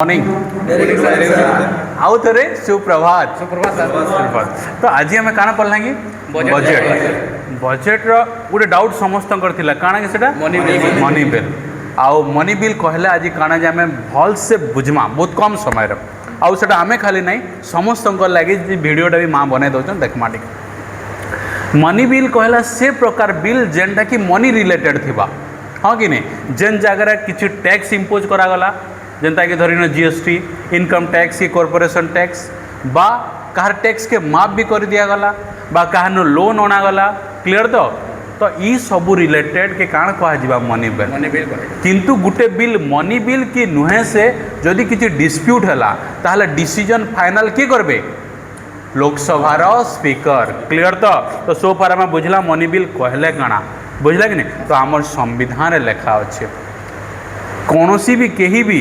Morning आउ थे सुप्रभात सुप्रभात। तो आज आम काना पढ़ला कि बजेट गोटे डाउट समस्त काना कि सेटा मनी बिल आउ मनी बिल कहले आज काना जे आम भल से बुझमा बहुत कम समय आउ सेटा आमे खाली नहीं समस्त लगे वीडियोटा भी माँ बने दौन देखमा टी मनी बिल कहला से प्रकार बिल जेनटा कि मनी रिलेटेड थिबा हाँ कि नहीं जेन जगह किसी टैक्स इम्पोज करागला जनता कि धरिन जीएसटी इनकम टैक्स की कॉर्पोरेशन टैक्स बा कहार टैक्स के माप भी कर दिया गला बा कहार लोन अणागला क्लियर तो ई सबू रिलेटेड के काण कह मनी बिल किंतु गुटे बिल मनी बिल की नुहे से जदि किसी डिस्प्यूट है ताहले डिसीजन फाइनल किए करबे लोकसभार स्पीकर क्लियर तो सो पार आम बुझला मनी बिल कहले काना बुझला कि नहीं तो आम संविधान लेखा अच्छे कौन भी कहीं भी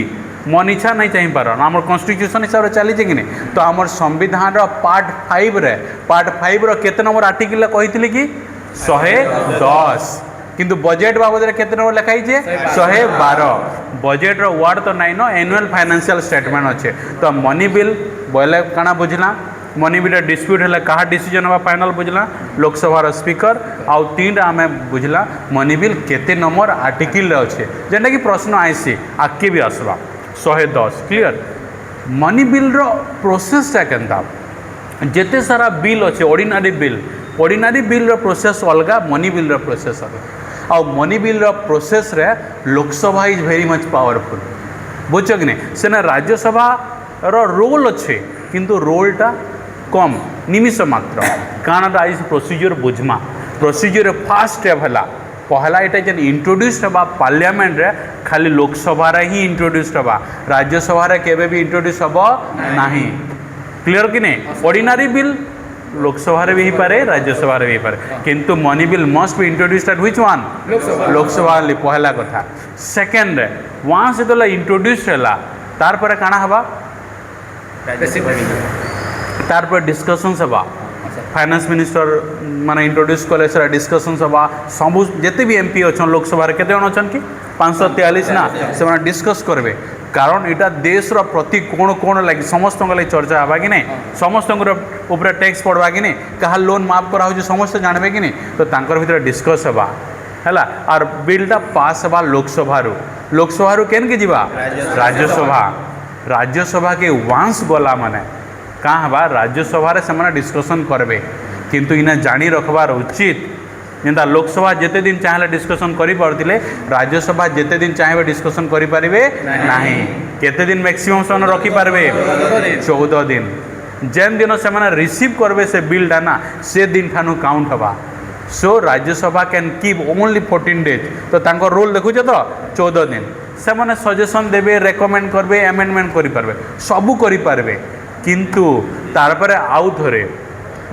मन इच्छा नहीं चाहिए पार आम कन्स्टिट्यूशन हिसाब से चली कि नहीं तो आम संविधान पार्ट 5 केते नंबर आर्टिकल कही कि 110 किंतु बजेट बाबद केते नंबर लिखाई 112 बजेट वार्ड तो नाइन एनुअल फाइनेंशियल स्टेटमेंट अच्छे तो मनी बिल बोले काना बुझला मनी बिल डिस्प्यूट है कहा डिसीजन हवा फाइनल बुझला लोकसभार स्पीकर आउ 3 आम बुझला मनी बिल केते नंबर आर्टिकल अच्छे जेनटा कि प्रश्न आईसी आगे भी आसवा 110 क्लियर मनी बिल रो प्रोसेसटा केनता जेते सारा बिल अच्छे ऑर्डिनरी बिल रो प्रोसेस अलग मनी बिल रो प्रोसेस अलग आउ मनी बिल रो प्रोसेस रे Lok Sabha is very much powerful बुझ कि नहीं सेना राज्यसभा रो रोल अच्छे किंतु रोलटा कम निमिष मात्र कानाटा आज प्रोसीजर बुझमा प्रोसीजर फास्ट स्टेप है पहला यहाँ जेन इंट्रोड्यूस हवा पार्लियामेंट रे खाली लोकसभा ही इंट्रोड्यूस हवा राज्यसभा केबे भी इंट्रोड्यूस हम ना क्लियर कि नहीं ऑर्डिनरी बिल लोकसभा भी ही पारे राज्यसभा भी ही पारे किंतु money bill must be introduced at which one Lok Sabha पहला कथा सेकेंड वहाँ से तो इंट्रोड्यूस है तार पर काना हवा तार डिस्कसन हवा फाइनेंस मिनिस्टर माने इंट्रोड्यूस कले सर डिस्कसन हवा सबू जिते भी एमपी अच्छा लोकसभा केते जन अच्छा कि 543 ना से डिस्कस करेंगे कारण यहाँ देश प्रति कोण लगे समस्त लगे चर्चा हवा कि नहीं समस्त ऊपर टैक्स पड़वा कि नहीं कहा लोन माफ करा समस्त जानवे कि नहीं तो तांकर भीतर डिस्कस हवा है और बिलटा पास हवा लोकसभा केन के जीवा राज्यसभा के वांस गला माने कहाँ हवा राज्यसभा से डिस्कसन करेंगे किंतु इना जानी रखबार उचित जेनता लोकसभा जिते दिन चाहे डिस्कसन करें राज्यसभा जिते दिन चाहे डिस्कसन करें ना केते दिन मैक्सिमम से रखिपारे 14 दिन जेन दिन से रिसीव करबे से बिलटा ना से दिन ठानु काउंट हवा so Rajya Sabha can keep only 14 days तो तांको रोल देखुच तो 14 दिन से मैंने सजेशन देवे रेकमेंड करबे एमेंडमेंट करें सबू करें किंतु तार पर आउ थे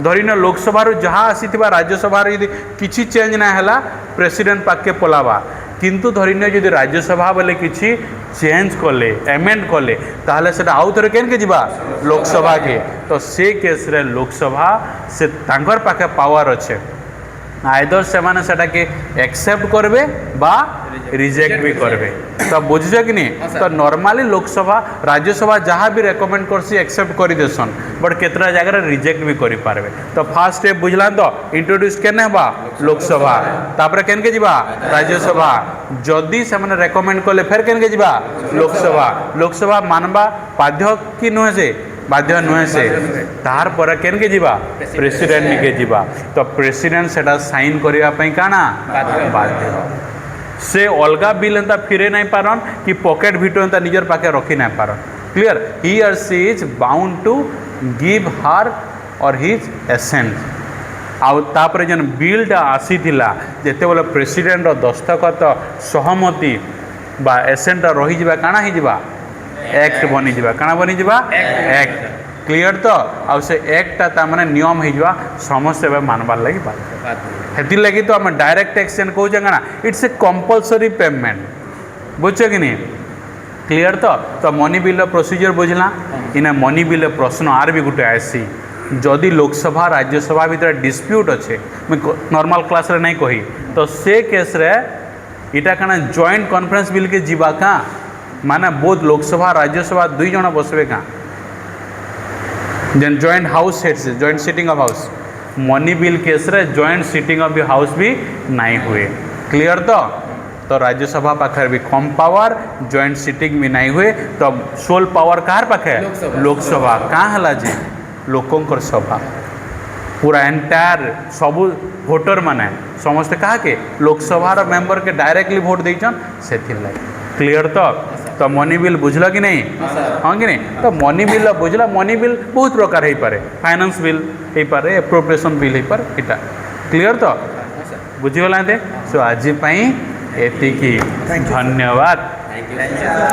धरिन लोकसभा जहाँ आसी राज्यसभा यदि किसी चेंज ना है प्रेसिडेंट पाके पलावा किंतु धरिन यदि राज्यसभा बोले किसी चेंज कले एमेंड कले ताहले सेटा आउ थे केन के जीवा लोकसभा के तो से केस रे लोकसभा से तांकर पाखे पावर अच्छे आइदर से माने सेटा के एक्सेप्ट करबे बा रिजेक्ट भी करबे तो बुझे कि नहीं तो नॉर्मली लोकसभा राज्यसभा जहाँ भी रेकमेंड करसी एक्सेप्ट कर देसन बट केतरा जगह रिजेक्ट भी करि पारबे तो फर्स्ट स्टेप बुझला तो इंट्रोड्यूस केने हबा लोकसभा तापर केन के जीवा राज्यसभा जदि से माने रेकमेंड करले फिर केन के जीवा लोकसभा मानबा बाध्य कि नुहे से बाध्य नुहे से तार पर केन के जीवा प्रेसिडेंट के जीवा तो प्रेसिडेंट सेटा साइन करिया पई काना बाध्य से अलगा बिल एंता फिरे नहीं पारन कि पॉकेट भिटर एंता निजर पाखे रखी नहीं पारन clear he or she is bound to give her or his accent आउ तापर जन बिलटा आसी थिला जेते बोले प्रेसिडेंट दस्तखत सहमति बा एसेंट रही जिबा काना ही जिबा एक्ट बनी जिबा काना बनी जिबा एक्ट क्लियर तो आउ से एक्टा ता माने नियम ही जिबा समस्त मानबार लगी बात हेती लगी तो आम डायरेक्ट टैक्स कहूँ ना इट्स ए कंपलसरी पेमेंट बुझ कि नहीं क्लियर तो मनी बिल प्रोसीजर बुझला इना मनी बिल प्रश्न आर भी गोटे आसी जदि लोकसभा राज्यसभा भीतर डिस्प्यूट अच्छे नॉर्मल क्लास रे नहीं कही तो से केस रे इटा कना जॉइंट कॉन्फ्रेंस बिल के जीवा का माने बोथ लोकसभा राज्यसभा दुई जन बसवे क्या जेन जॉइंट हाउस हेड से joint sitting of house money bill case रे joint sitting of the house भी नहीं हुए क्लियर तो राज्यसभा पाखे भी कम पावर जॉइंट सिटिंग भी नहीं हुए तो सोल पावर कहार पाखे लोकसभा कहाँ हला जे लोकंकर सभा पूरा एंटायर सबू भोटर माने समस्ते कहा के लोकसभा मेंबर के डायरेक्टली वोट देचन से क्लियर तो मनी बिल बुझल कि नहीं हाँ कि नहीं तो मनी बिल बुझला मनी बिल बहुत प्रकार हो पारे फाइनेंस बिल हो पारे एप्रोप्रिएशन बिल हो पारे इटा क्लियर तो बुझीगला सो आज एतिकी धन्यवाद।